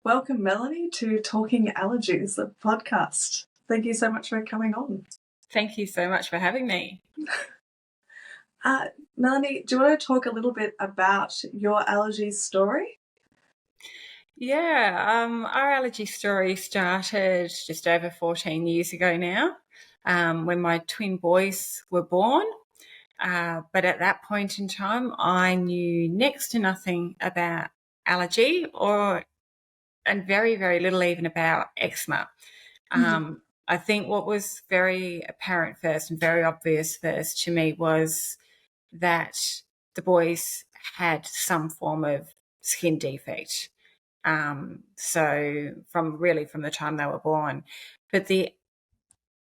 Welcome, Melanie, to Talking Allergies, the podcast. Thank you so much for coming on. Thank you so much for having me. Melanie, do you want to talk a little bit about your allergies story? Our allergy story started just over 14 years ago now, when my twin boys were born. But at that point in time, I knew next to nothing about allergy and very, very little even about eczema. I think what was very apparent first and very obvious first to me was that the boys had some form of skin defect. So from the time they were born, but the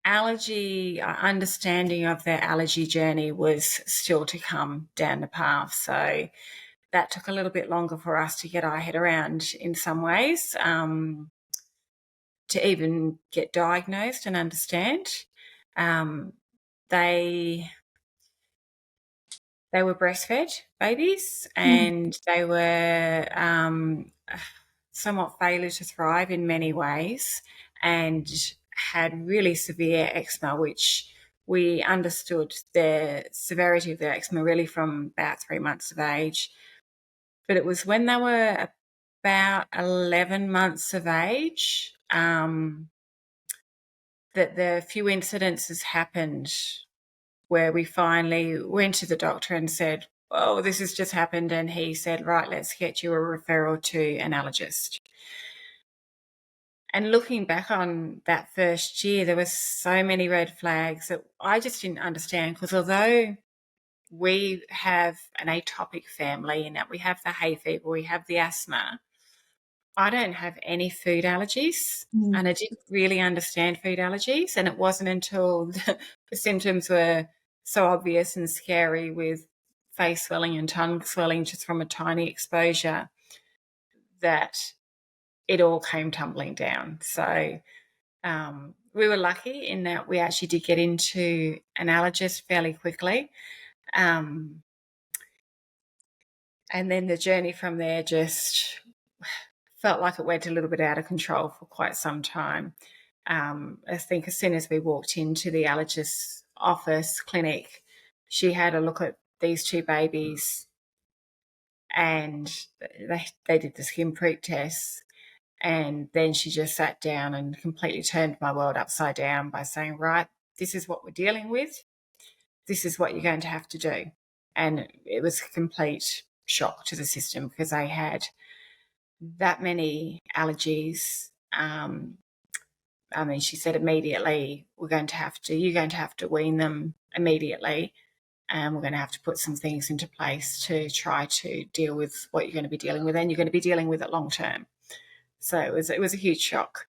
allergy understanding of their allergy journey was still to come down the path. So that took a little bit longer for us to get our head around in some ways, to even get diagnosed and understand. They were breastfed babies, and they were somewhat failure to thrive in many ways, and had really severe eczema, which we understood the severity of their eczema really from about 3 months of age. But it was when they were about 11 months of age that the few incidences happened where we finally went to the doctor and said, oh, this has just happened. And he said, right, let's get you a referral to an allergist. And looking back on that first year, there were so many red flags that I just didn't understand, because although we have an atopic family in that we have the hay fever, we have the asthma, I don't have any food allergies, and I didn't really understand food allergies. And it wasn't until the symptoms were so obvious and scary, with face swelling and tongue swelling just from a tiny exposure, that it all came tumbling down. So we were lucky in that we actually did get into an allergist fairly quickly. And then the journey from there just felt like it went a little bit out of control for quite some time. I think as soon as we walked into the allergist's office clinic, she had a look at these two babies, and they did the skin prick test. And then she just sat down and completely turned my world upside down by saying, right, this is what we're dealing with. This is what you're going to have to do. And it was a complete shock to the system, because they had that many allergies. She said immediately, you're going to have to wean them immediately, and we're going to have to put some things into place to try to deal with what you're going to be dealing with, and you're going to be dealing with it long term. So it was a huge shock.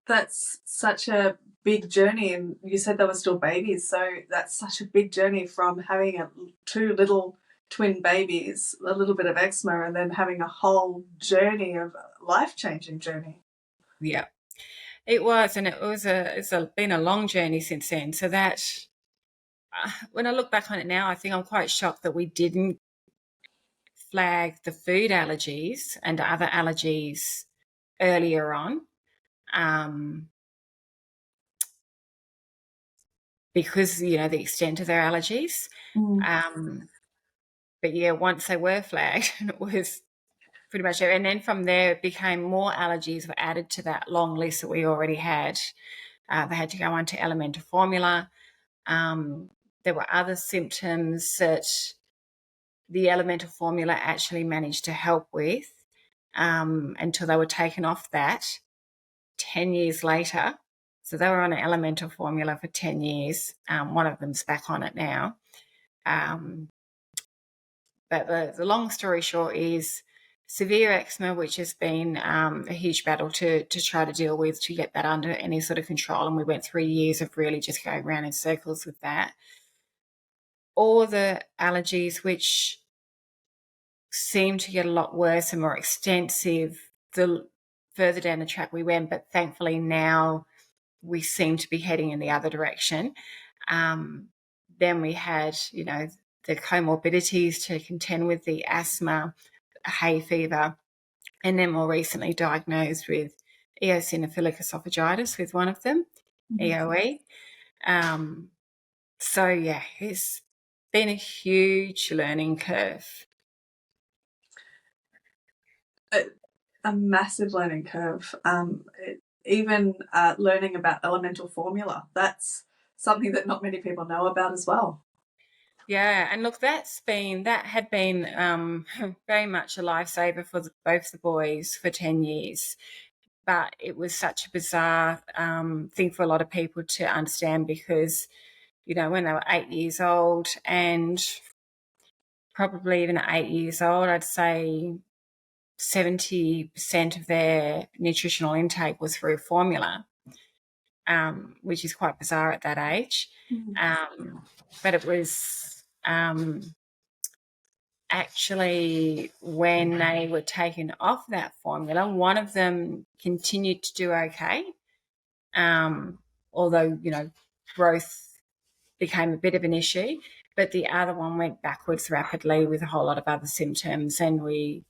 That's such a big journey, and you said they were still babies, so that's such a big journey from having two little twin babies, a little bit of eczema, and then having a whole journey of life-changing journey. Yeah, it was, and it's been a long journey since then. So that when I look back on it now, I think I'm quite shocked that we didn't flag the food allergies and other allergies earlier on, because the extent of their allergies. But yeah, once they were flagged, it was pretty much, and then from there it became more allergies were added to that long list that we already had. They had to go on to elemental formula. There were other symptoms that the elemental formula actually managed to help with, until they were taken off that 10 years later. So they were on an elemental formula for 10 years. One of them's back on it now. But the long story short is severe eczema, which has been a huge battle to try to deal with, to get that under any sort of control. And we went 3 years of really just going around in circles with that. All the allergies, which seemed to get a lot worse and more extensive the further down the track we went, but thankfully now we seem to be heading in the other direction. Then we had, the comorbidities to contend with, the asthma, hay fever, and then more recently diagnosed with eosinophilic esophagitis with one of them, EOE. So, yeah, it's been a huge learning curve. A massive learning curve. Even learning about elemental formula, that's something that not many people know about as well. Yeah, and look, that had been very much a lifesaver for both the boys for 10 years. But it was such a bizarre thing for a lot of people to understand because, you know, when they were 8 years old and probably even at 8 years old, I'd say 70% of their nutritional intake was through formula, which is quite bizarre at that age. But it was actually when they were taken off that formula, one of them continued to do okay, although, you know, growth became a bit of an issue, but the other one went backwards rapidly with a whole lot of other symptoms, and we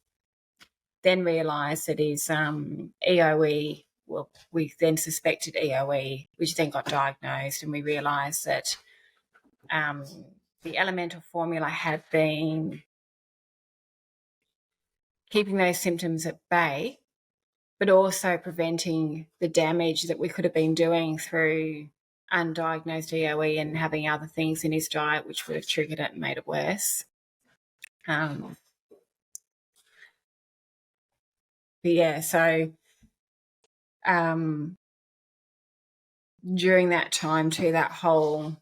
then realised that his EOE, well, we then suspected EOE, which then got diagnosed, and we realised that the elemental formula had been keeping those symptoms at bay, but also preventing the damage that we could have been doing through undiagnosed EOE and having other things in his diet which would have triggered it and made it worse. But yeah, so during that time too, that whole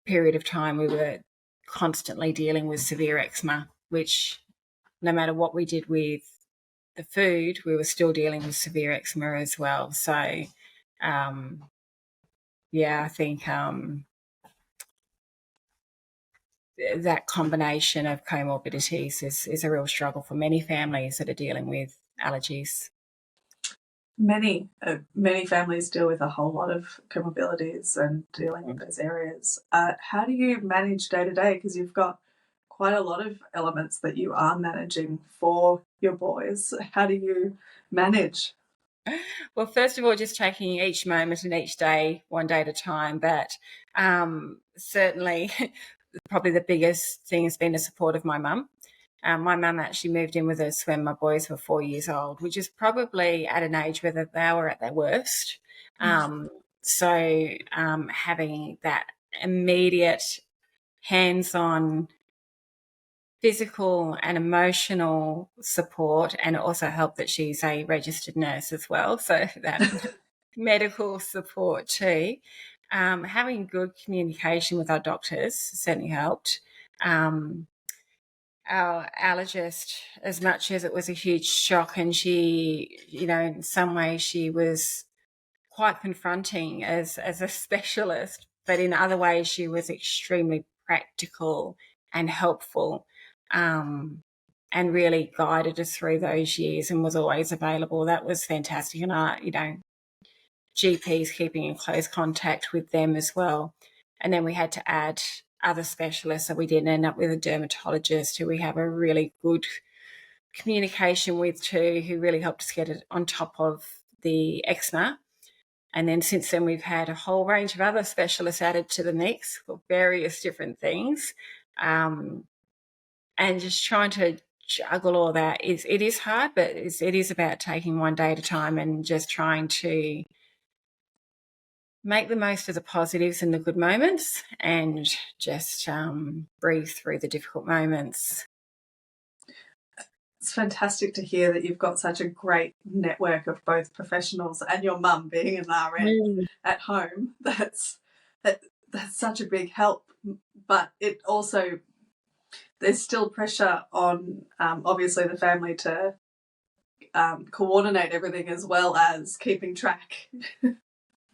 period of time, we were constantly dealing with severe eczema, which no matter what we did with the food, we were still dealing with severe eczema as well. So, yeah, I think that combination of comorbidities is a real struggle for many families that are dealing with allergies. Many families deal with a whole lot of comorbidities and dealing with those areas. How do you manage day to day? Because you've got quite a lot of elements that you are managing for your boys. How do you manage? Well, first of all, just taking each moment and each day one day at a time. But certainly, probably the biggest thing has been the support of my mum. My mum actually moved in with us when my boys were 4 years old, which is probably at an age where they were at their worst. So having that immediate hands-on physical and emotional support, and it also helped that she's a registered nurse as well, so that medical support too. Having good communication with our doctors certainly helped. Our allergist, as much as it was a huge shock, and she, you know, in some ways she was quite confronting as a specialist, but in other ways she was extremely practical and helpful, and really guided us through those years and was always available. That was fantastic. And you know, GPs keeping in close contact with them as well. And then we had to add other specialists, so we did end up with a dermatologist who we have a really good communication with too, who really helped us get it on top of the eczema. And then since then, we've had a whole range of other specialists added to the mix for various different things. And just trying to juggle all that it is hard, but it is about taking one day at a time and just trying to make the most of the positives and the good moments and just breathe through the difficult moments. It's fantastic to hear that you've got such a great network of both professionals and your mum being an RN at home. That's such a big help. But it also, there's still pressure on obviously the family to coordinate everything as well as keeping track.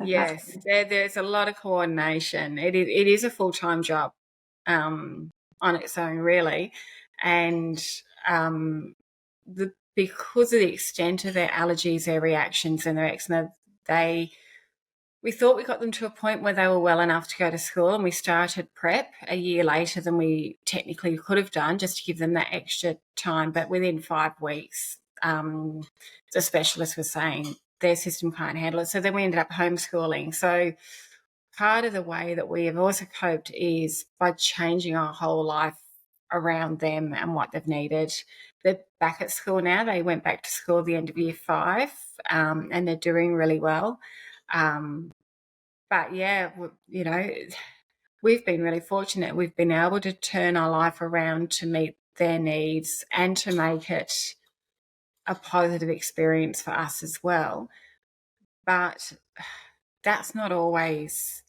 Yes, there's a lot of coordination. It is a full-time job on its own, really. And because of the extent of their allergies, their reactions and their eczema, we thought we got them to a point where they were well enough to go to school, and we started prep a year later than we technically could have done, just to give them that extra time. But within 5 weeks, the specialist was saying their system can't handle it. So then we ended up homeschooling. So part of the way that we have also coped is by changing our whole life around them and what they've needed. They're back at school now. They went back to school at the end of year 5, and they're doing really well. But yeah, you know, we've been really fortunate. We've been able to turn our life around to meet their needs and to make it a positive experience for us as well. But that's not always,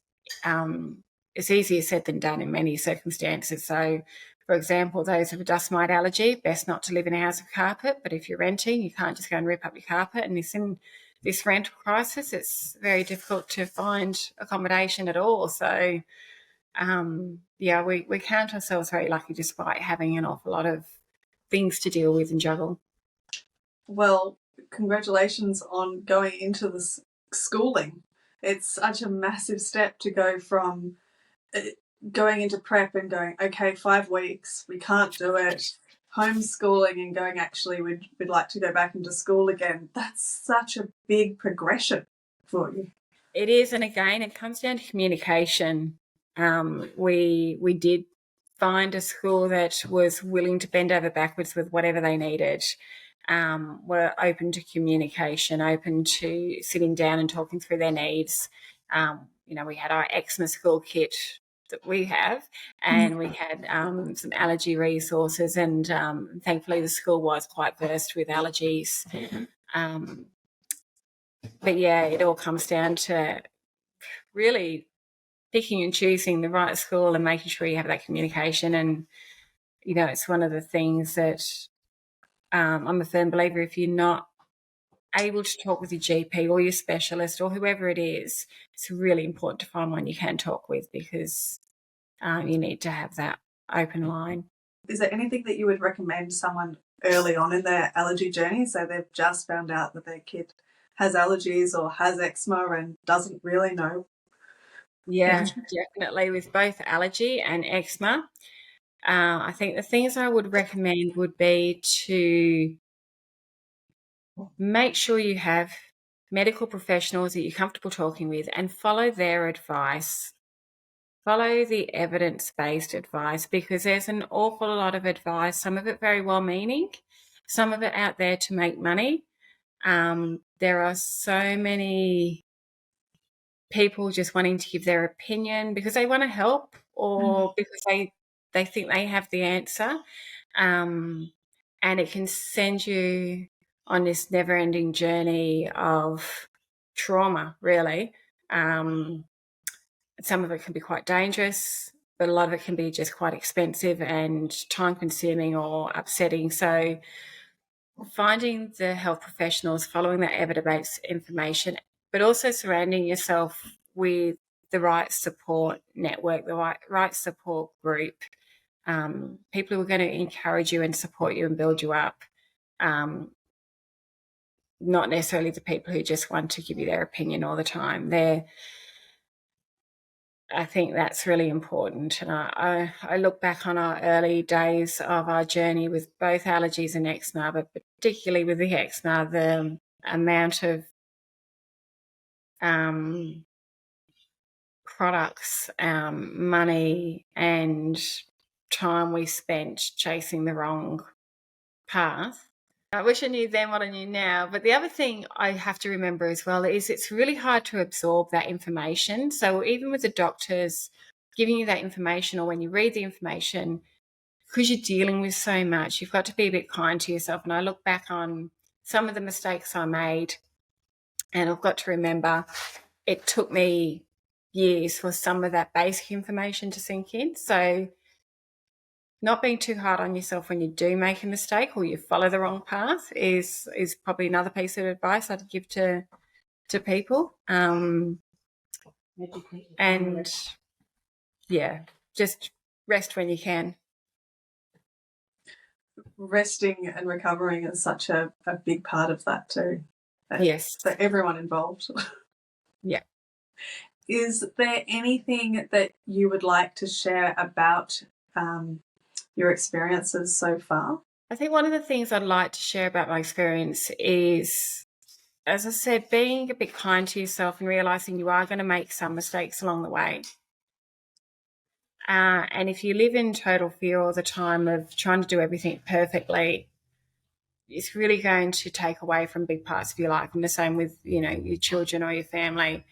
it's easier said than done in many circumstances. So, for example, those with a dust mite allergy, best not to live in a house with carpet. But if you're renting, you can't just go and rip up your carpet. And in this rental crisis, it's very difficult to find accommodation at all. So, yeah, we count ourselves very lucky despite having an awful lot of things to deal with and juggle. Well, congratulations on going into this schooling. It's such a massive step to go from going into prep and going, okay, 5 weeks, we can't do it, homeschooling and going, actually, we'd like to go back into school again. That's such a big progression for you. It is, and again, it comes down to communication. We did find a school that was willing to bend over backwards with whatever they needed. Were open to communication, open to sitting down and talking through their needs. We had our eczema school kit that we have, and we had some allergy resources, and thankfully the school was quite versed with allergies. But yeah, it all comes down to really picking and choosing the right school and making sure you have that communication. And, it's one of the things that I'm a firm believer, if you're not able to talk with your GP or your specialist or whoever it is, it's really important to find one you can talk with, because you need to have that open line. Is there anything that you would recommend someone early on in their allergy journey, so they've just found out that their kid has allergies or has eczema and doesn't really know? Yeah, definitely. With both allergy and eczema, I think the things I would recommend would be to make sure you have medical professionals that you're comfortable talking with and follow their advice. Follow the evidence-based advice, because there's an awful lot of advice, some of it very well-meaning, some of it out there to make money. There are so many people just wanting to give their opinion because they want to help or because they think they have the answer. And it can send you on this never-ending journey of trauma, really. Some of it can be quite dangerous, but a lot of it can be just quite expensive and time-consuming or upsetting. So finding the health professionals, following that evidence-based information, but also surrounding yourself with the right support network, the right support group, people who are going to encourage you and support you and build you up, not necessarily the people who just want to give you their opinion all the time. I think that's really important. And I look back on our early days of our journey with both allergies and eczema, but particularly with the eczema, the amount of products, money and time we spent chasing the wrong path. I wish I knew then what I knew now. But the other thing I have to remember as well is it's really hard to absorb that information. So even with the doctors giving you that information, or when you read the information, because you're dealing with so much, you've got to be a bit kind to yourself. And I look back on some of the mistakes I made, and I've got to remember it took me years for some of that basic information to sink in. So not being too hard on yourself when you do make a mistake or you follow the wrong path is probably another piece of advice I'd give to people. And yeah, just rest when you can. Resting and recovering is such a big part of that too. Yes. For everyone involved. Yeah. Is there anything that you would like to share about your experiences so far? I think one of the things I'd like to share about my experience is, as I said, being a bit kind to yourself and realizing you are going to make some mistakes along the way. And if you live in total fear all the time of trying to do everything perfectly, it's really going to take away from big parts of your life. And the same with, your children or your family.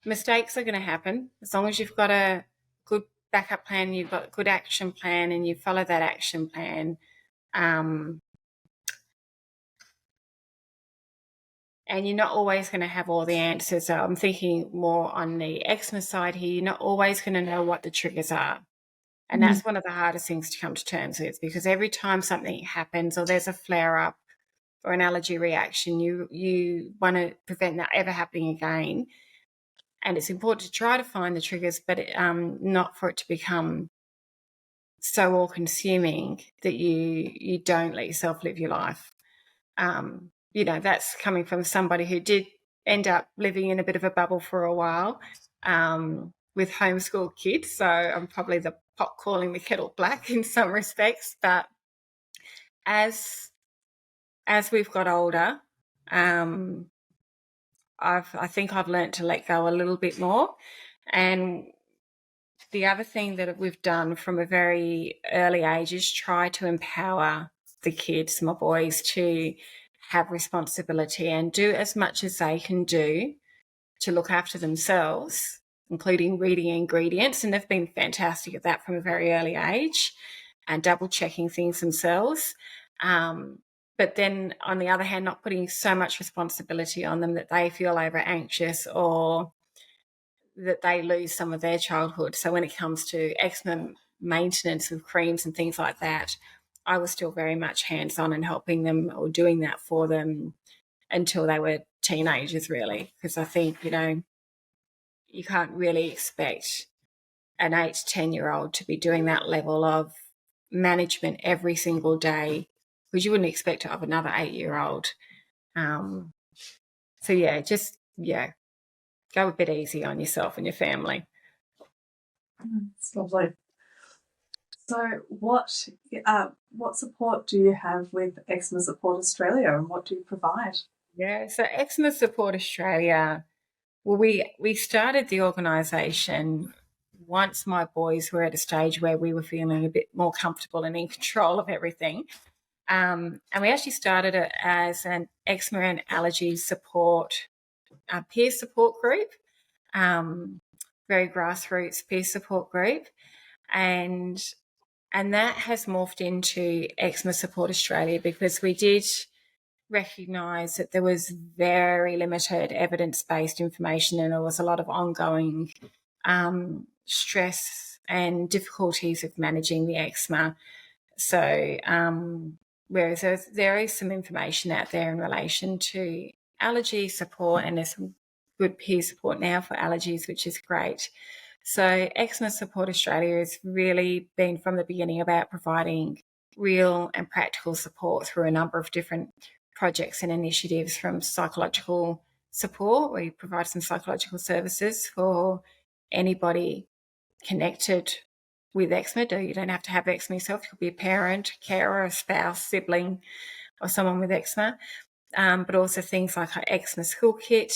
Mistakes are going to happen. As long as you've got a good backup plan, you've got a good action plan, and you follow that action plan, and you're not always going to have all the answers. So I'm thinking more on the eczema side here. You're not always going to know what the triggers are. And that's one of the hardest things to come to terms with, because every time something happens or there's a flare up or an allergy reaction, you want to prevent that ever happening again. And it's important to try to find the triggers, but not for it to become so all-consuming that you don't let yourself live your life. That's coming from somebody who did end up living in a bit of a bubble for a while with homeschool kids. So I'm probably the pot calling the kettle black in some respects. But as we've got older, I think I've learnt to let go a little bit more. And the other thing that we've done from a very early age is try to empower the kids, my boys, to have responsibility and do as much as they can do to look after themselves, including reading ingredients. And they've been fantastic at that from a very early age, and double checking things themselves. But then on the other hand, not putting so much responsibility on them that they feel over anxious or that they lose some of their childhood. So when it comes to eczema maintenance with creams and things like that, I was still very much hands-on and helping them or doing that for them until they were teenagers, really. Because I think, you can't really expect an 8 to 10-year-old to be doing that level of management every single day, because you wouldn't expect it of another 8-year-old. Go a bit easy on yourself and your family. It's lovely. So what support do you have with Eczema Support Australia, and what do you provide? Yeah, so Eczema Support Australia, well, we started the organisation once my boys were at a stage where we were feeling a bit more comfortable and in control of everything. And we actually started it as an eczema and allergy support, peer support group, very grassroots peer support group. And that has morphed into Eczema Support Australia, because we did recognise that there was very limited evidence-based information, and there was a lot of ongoing stress and difficulties of managing the eczema. So whereas there is some information out there in relation to allergy support, and there's some good peer support now for allergies, which is great. So Eczema Support Australia has really been from the beginning about providing real and practical support through a number of different projects and initiatives, from psychological support. We provide some psychological services for anybody connected with eczema. You don't have to have eczema yourself. You could be a parent, carer, a spouse, sibling, or someone with eczema. But also things like our eczema school kit,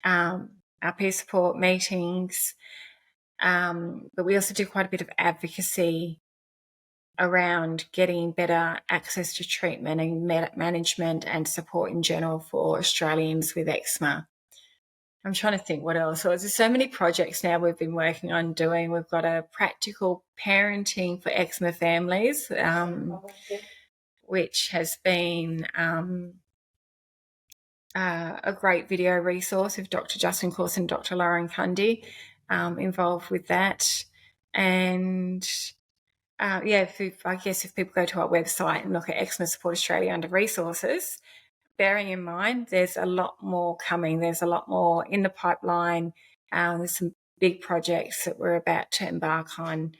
our peer support meetings. But we also do quite a bit of advocacy around getting better access to treatment and management and support in general for Australians with eczema. I'm trying to think what else. So there's so many projects now we've been working on doing. We've got a practical parenting for eczema families, which has been a great video resource with Dr. Justin Course and Dr. Lauren Cundy involved with that. And if people go to our website and look at Eczema Support Australia under resources, bearing in mind there's a lot more coming. There's a lot more in the pipeline. There's some big projects that we're about to embark on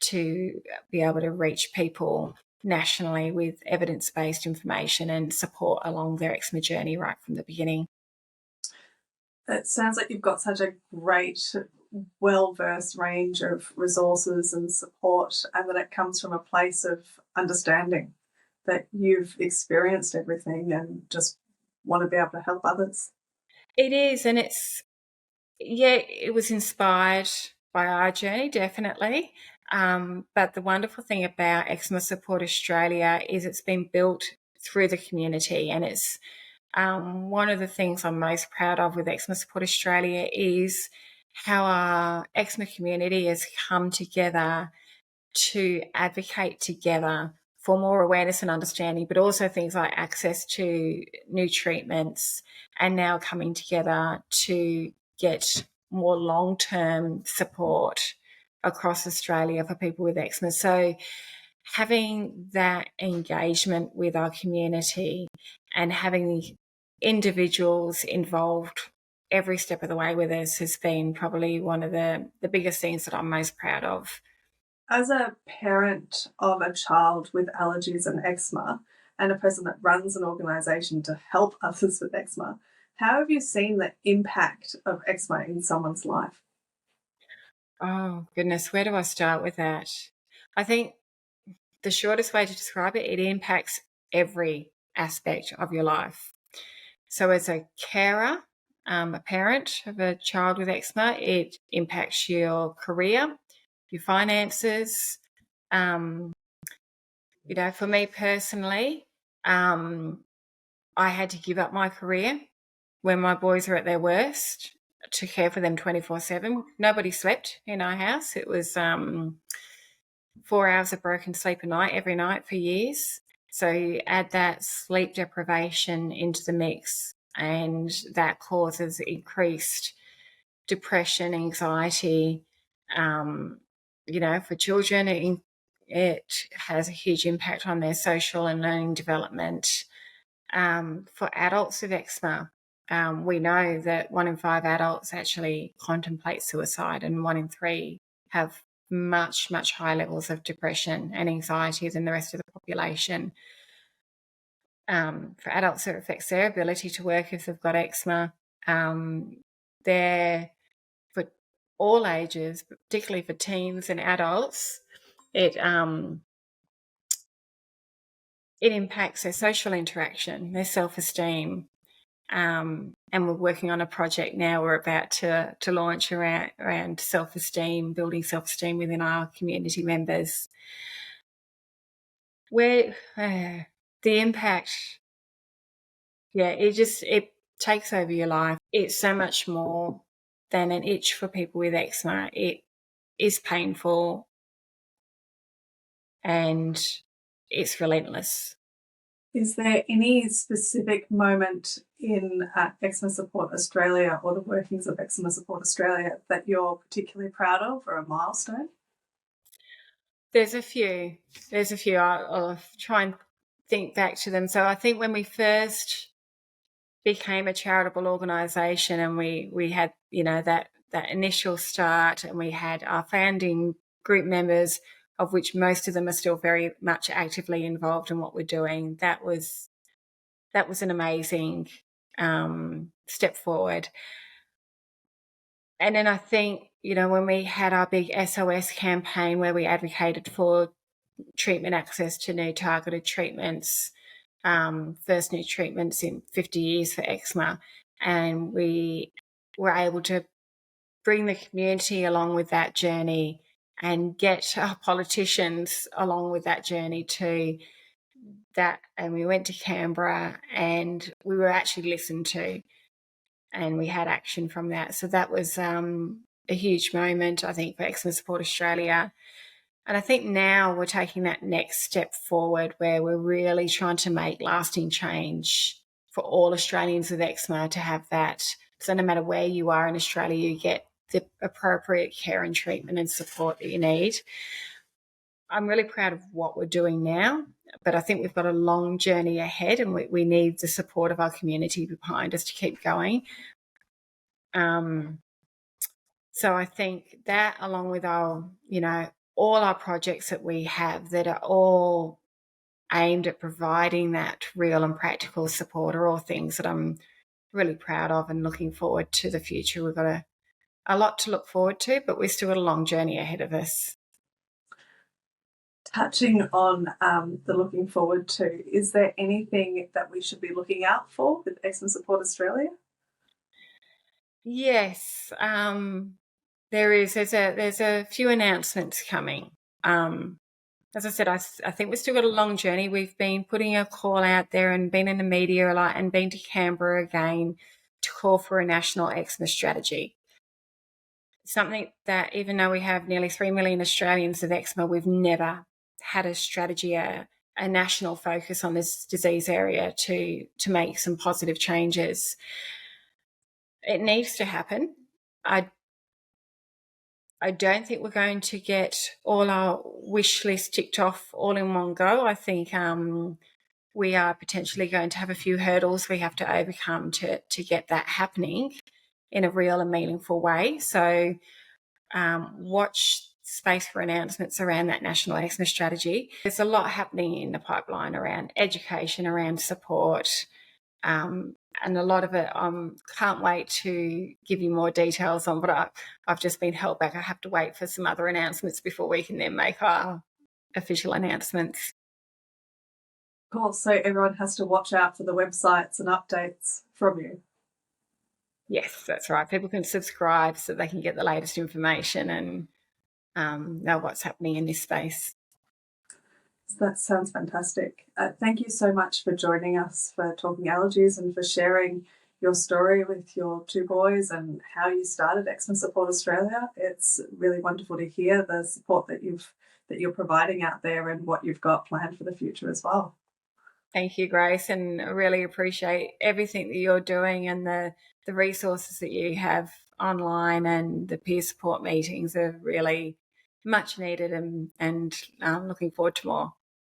to be able to reach people nationally with evidence-based information and support along their eczema journey right from the beginning. It sounds like you've got such a great well-versed range of resources and support, and that it comes from a place of understanding that you've experienced everything and just want to be able to help others. It is, and it was inspired by our journey, definitely. But the wonderful thing about Eczema Support Australia is it's been built through the community, and it's one of the things I'm most proud of with Eczema Support Australia is how our eczema community has come together to advocate together for more awareness and understanding, but also things like access to new treatments, and now coming together to get more long-term support across Australia for people with eczema. So having that engagement with our community and having the individuals involved every step of the way with us has been probably one of the biggest things that I'm most proud of. As a parent of a child with allergies and eczema, and a person that runs an organisation to help others with eczema, how have you seen the impact of eczema in someone's life? Oh, goodness, where do I start with that? I think the shortest way to describe it, it impacts every aspect of your life. So as a carer, a parent of a child with eczema, it impacts your career, your finances. For me personally, I had to give up my career when my boys were at their worst to care for them 24/7. Nobody slept in our house. It was 4 hours of broken sleep a night, every night for years. So you add that sleep deprivation into the mix, and that causes increased depression, anxiety. For children, it has a huge impact on their social and learning development. For adults with eczema, we know that 1 in 5 adults actually contemplate suicide, and 1 in 3 have much, much higher levels of depression and anxiety than the rest of the population. For adults, it affects their ability to work if they've got eczema. They're for all ages, but particularly for teens and adults, it impacts their social interaction, their self-esteem. And we're working on a project now we're about to launch around self-esteem, building self-esteem within our community members. Where the impact, it takes over your life. It's so much more than an itch for people with eczema. It is painful and it's relentless. Is there any specific moment in Eczema Support Australia or the workings of Eczema Support Australia that you're particularly proud of, or a milestone? There's a few. I'll try and think back to them. So I think when we first became a charitable organisation and we had, that initial start, and we had our founding group members, of which most of them are still very much actively involved in what we're doing. That was an amazing step forward. And then I think, when we had our big SOS campaign where we advocated for treatment access to new targeted treatments, first new treatments in 50 years for eczema, and we were able to bring the community along with that journey and get our politicians along with that journey too. And we went to Canberra and we were actually listened to, and we had action from that. So that was a huge moment, I think, for Eczema Support Australia. And I think now we're taking that next step forward where we're really trying to make lasting change for all Australians with eczema to have that. So no matter where you are in Australia, you get the appropriate care and treatment and support that you need. I'm really proud of what we're doing now, but I think we've got a long journey ahead, and we need the support of our community behind us to keep going. So I think that, along with our, all our projects that we have that are all aimed at providing that real and practical support, are all things that I'm really proud of and looking forward to the future. We've got a lot to look forward to, but we've still got a long journey ahead of us. Touching on the looking forward to, is there anything that we should be looking out for with Eczema Support Australia? Yes, there is. There's a few announcements coming. As I said, I think we've still got a long journey. We've been putting a call out there and been in the media a lot and been to Canberra again to call for a national eczema strategy. Something that, even though we have nearly 3 million Australians with eczema, we've never had a strategy, a national focus on this disease area to make some positive changes. It needs to happen. I don't think we're going to get all our wish list ticked off all in one go. I think we are potentially going to have a few hurdles we have to overcome to get that happening in a real and meaningful way. So watch space for announcements around that national eczema strategy. There's a lot happening in the pipeline around education, around support, and a lot of it can't wait to give you more details on, but I've just been held back. I have to wait for some other announcements before we can then make our official announcements. Cool. So everyone has to watch out for the websites and updates from you. Yes, that's right. People can subscribe so they can get the latest information and know what's happening in this space. That sounds fantastic. Thank you so much for joining us for Talking Allergies and for sharing your story with your two boys and how you started Eczema Support Australia. It's really wonderful to hear the support that you're providing out there and what you've got planned for the future as well. Thank you, Grace, and I really appreciate everything that you're doing and the resources that you have online, and the peer support meetings are really much needed, and looking forward to more.